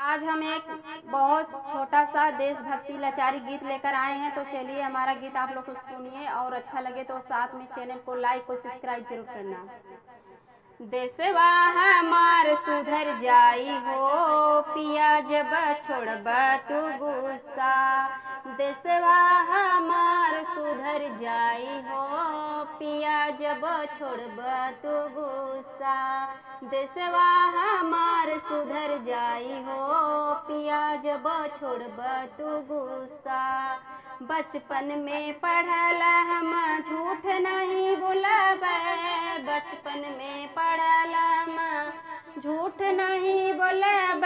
आज हम एक बहुत छोटा सा देशभक्ति लाचारी गीत लेकर आए हैं। तो चलिए हमारा गीत आप लोग को सुनिए और अच्छा लगे तो साथ में चैनल को लाइक और सब्सक्राइब जरूर करना। देशवा हमार सुधर जाई हो पिया जब छोड़ब तू गुस्सा। देशवा हमार सुधर जाई हो पिया जब छोड़ब तू गुस्सा। देशवा हमार सुधर जाई हो पिया जब छोड़ब तू गुस्सा। बचपन में पढ़ल हम झूठ नहीं बोलब, बचपन में पढ़ल हम झूठ नहीं बोलब।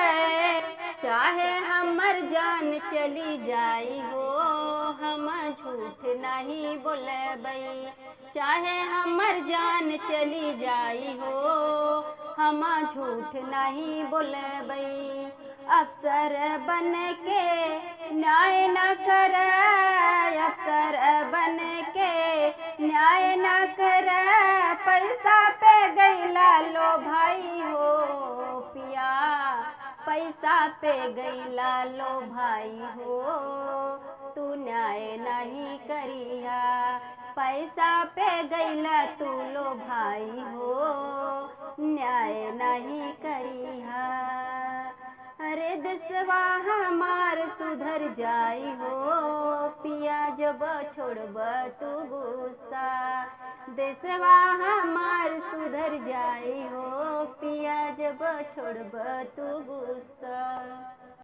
चाहे हमर जान चली जाई हो हम झूठ नहीं बोलब। चाहे हमर जान चली जाई हो हम झूठ नहीं बोलब। अफसर बन के न्याय न कर, अफसर बन के न्याय न कर, पैसा पे गईला लो भाई हो पिया, पैसा पे गईला लो भाई हो। तू न्याय नहीं करिया, पैसा पे गईला तू लो भाई हो, न्याय नहीं करिया। अरे देशवा हमार सुधर जाई हो पिया जब छोड़ब तू गुस्सा। देशवा हमार सुधर जाई हो पिया जब छोड़ब तू गुस्सा।